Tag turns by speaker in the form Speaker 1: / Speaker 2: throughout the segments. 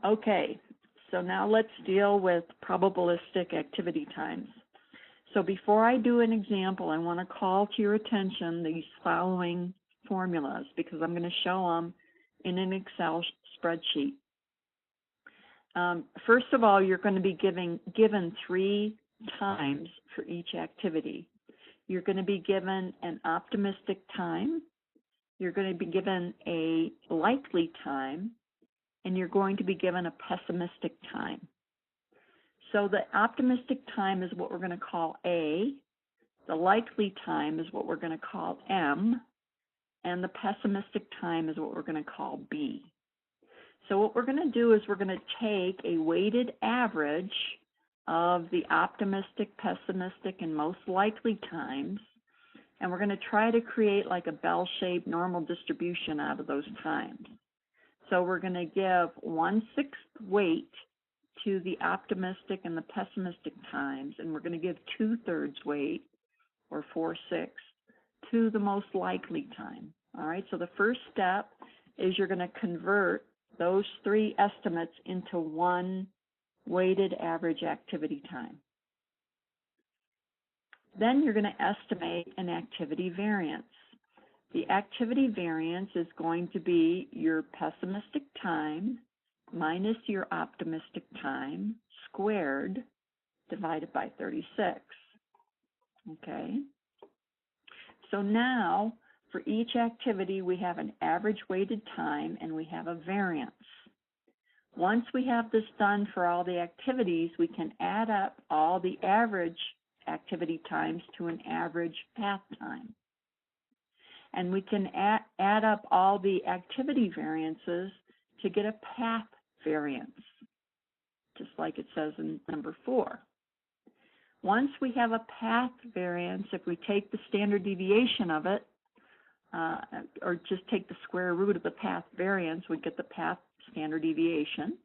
Speaker 1: Okay, so now let's deal with probabilistic activity times. So before I do an example, I want to call to your attention these following formulas because I'm going to show them in an Excel spreadsheet. First of all, you're going to be given 3 times for each activity. You're going to be given an optimistic time, you're going to be given a likely time, and you're going to be given a pessimistic time. So the optimistic time is what we're going to call A, the likely time is what we're going to call M, and the pessimistic time is what we're going to call B. So what we're going to do is we're going to take a weighted average of the optimistic, pessimistic, and most likely times, and we're going to try to create like a bell-shaped normal distribution out of those times. So we're going to give 1/6 weight to the optimistic and the pessimistic times, and we're going to give 2/3 weight, or 4/6, to the most likely time. All right, so the first step is you're going to convert those 3 estimates into one weighted average activity time. Then you're going to estimate an activity variance. The activity variance is going to be your pessimistic time minus your optimistic time squared divided by 36. Okay? So now, for each activity, we have an average weighted time and we have a variance. Once we have this done for all the activities, we can add up all the average activity times to an average path time. And we can add up all the activity variances to get a path variance, just like it says in number 4. Once we have a path variance, if we take the standard deviation of it, or just take the square root of the path variance, we get the path standard deviation.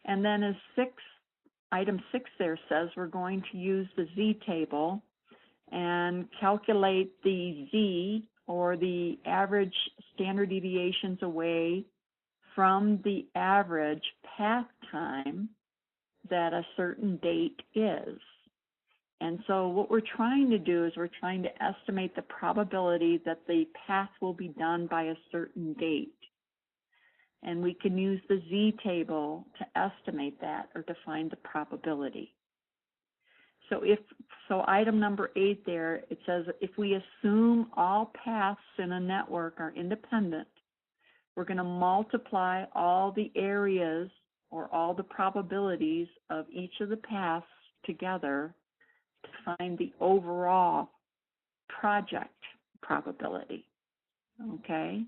Speaker 1: And then as item 6 there says, we're going to use the z-table and calculate the z, or the average standard deviations away from the average path time that a certain date is. And so what we're trying to do is we're trying to estimate the probability that the path will be done by a certain date. And we can use the z-table to estimate that or to find the probability. So item number 8 there, it says if we assume all paths in a network are independent, we're going to multiply all the areas or all the probabilities of each of the paths together to find the overall project probability. Okay?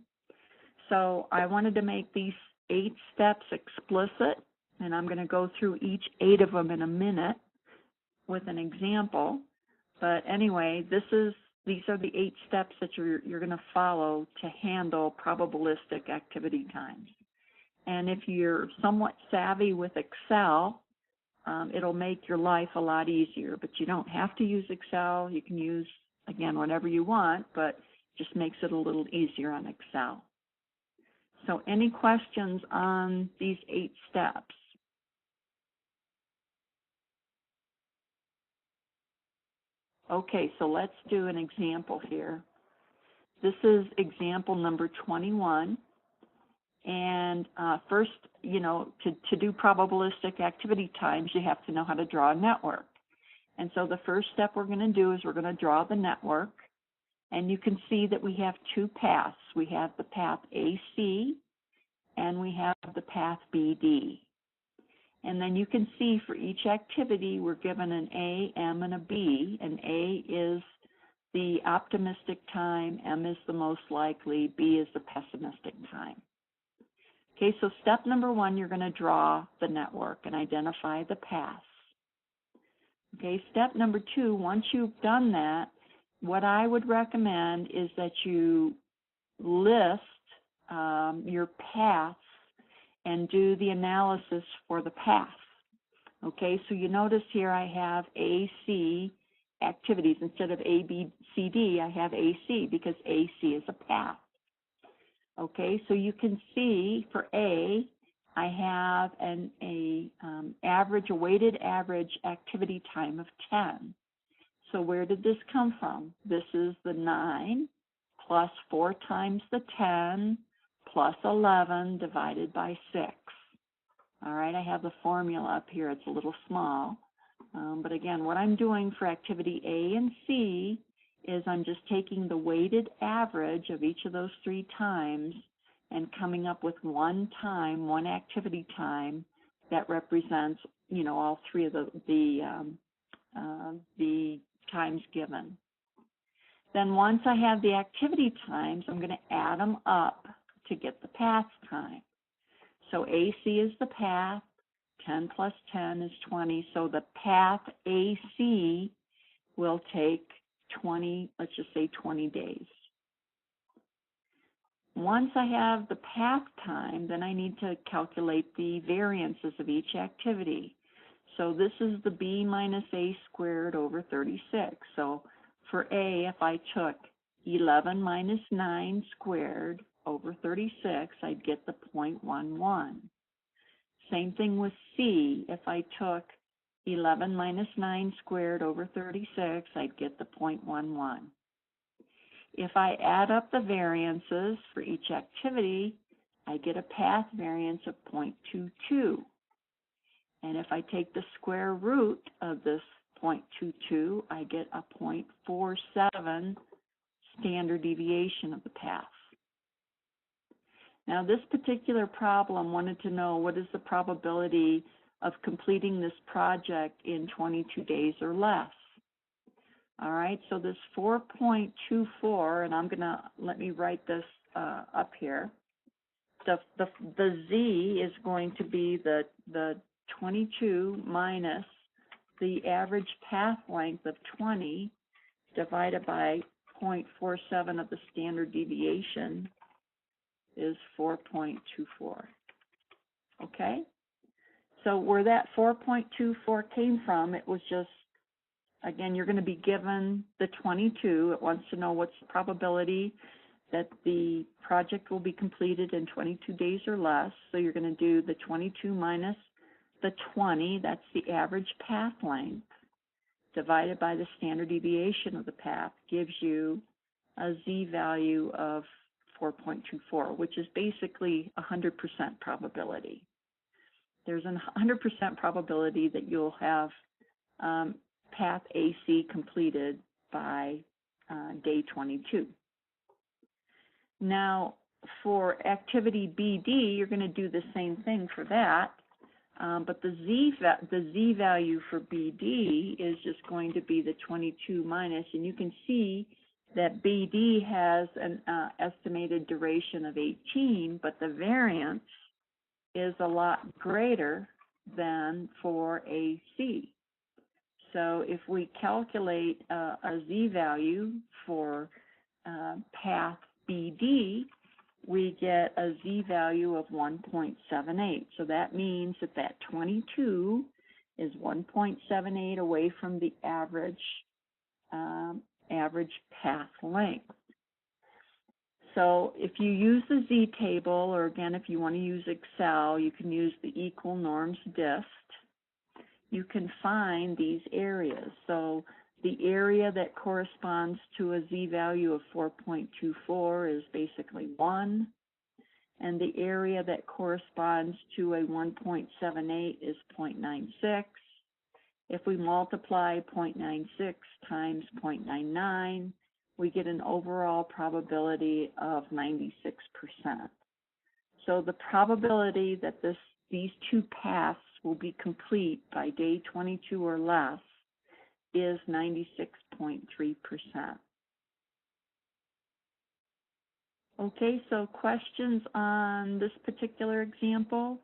Speaker 1: So I wanted to make these 8 steps explicit, and I'm going to go through each 8 of them in a minute with an example. But anyway, these are the 8 steps that you're going to follow to handle probabilistic activity times. And if you're somewhat savvy with Excel, it'll make your life a lot easier. But you don't have to use Excel. You can use, again, whatever you want, but it just makes it a little easier on Excel. So any questions on these 8 steps? Okay, so let's do an example here. This is example number 21. And first, to do probabilistic activity times, you have to know how to draw a network. And so the first step we're going to do is we're going to draw the network. And you can see that we have 2 paths. We have the path AC and we have the path BD. And then you can see for each activity we're given an A, M, and a B. And A is the optimistic time, M is the most likely, B is the pessimistic time. Okay, so step number 1, you're going to draw the network and identify the paths. Okay, step number 2, once you've done that, what I would recommend is that you list your paths and do the analysis for the paths. Okay, so you notice here I have AC activities. Instead of A, B, C, D, I have AC because AC is a path. Okay, so you can see for A, I have a weighted average activity time of 10. So where did this come from? This is the 9 plus 4 times the 10 plus 11 divided by 6. All right, I have the formula up here. It's a little small. But again, what I'm doing for activity A and C is I'm just taking the weighted average of each of those 3 times and coming up with one activity time that represents, all 3 of the times given. Then once I have the activity times, I'm going to add them up to get the path time. So AC is the path, 10 plus 10 is 20, so the path AC will take 20, let's just say 20 days. Once I have the path time, then I need to calculate the variances of each activity. So this is the B minus A squared over 36. So for A, if I took 11 minus 9 squared over 36, I'd get the 0.11. Same thing with C. If I took 11 minus 9 squared over 36, I'd get the 0.11. If I add up the variances for each activity, I get a path variance of 0.22. And if I take the square root of this 0.22, I get a 0.47 standard deviation of the path. Now, this particular problem wanted to know what is the probability of completing this project in 22 days or less. All right, so this 4.24, and I'm going to, let me write this up here. The Z is going to be the 22 minus the average path length of 20 divided by 0.47 of the standard deviation is 4.24. Okay? So where that 4.24 came from, it was just, again, you're going to be given the 22. It wants to know what's the probability that the project will be completed in 22 days or less. So you're going to do the 22 minus the 20, that's the average path length, divided by the standard deviation of the path, gives you a Z value of 4.24, which is basically 100% probability. There's a 100% probability that you'll have path AC completed by day 22. Now, for activity BD, you're going to do the same thing for that, but the Z value for BD is just going to be the 22 minus, and you can see that BD has an estimated duration of 18, but the variance is a lot greater than for AC. So if we calculate a Z value for path BD, we get a Z value of 1.78. So that means that 22 is 1.78 away from the average path length. So if you use the Z table, or again, if you want to use Excel, you can use the equal norms dist. You can find these areas. So the area that corresponds to a Z value of 4.24 is basically 1, and the area that corresponds to a 1.78 is 0.96. If we multiply 0.96 times 0.99, we get an overall probability of 96%. So the probability that these two paths will be complete by day 22 or less is 96.3%. Okay, so questions on this particular example?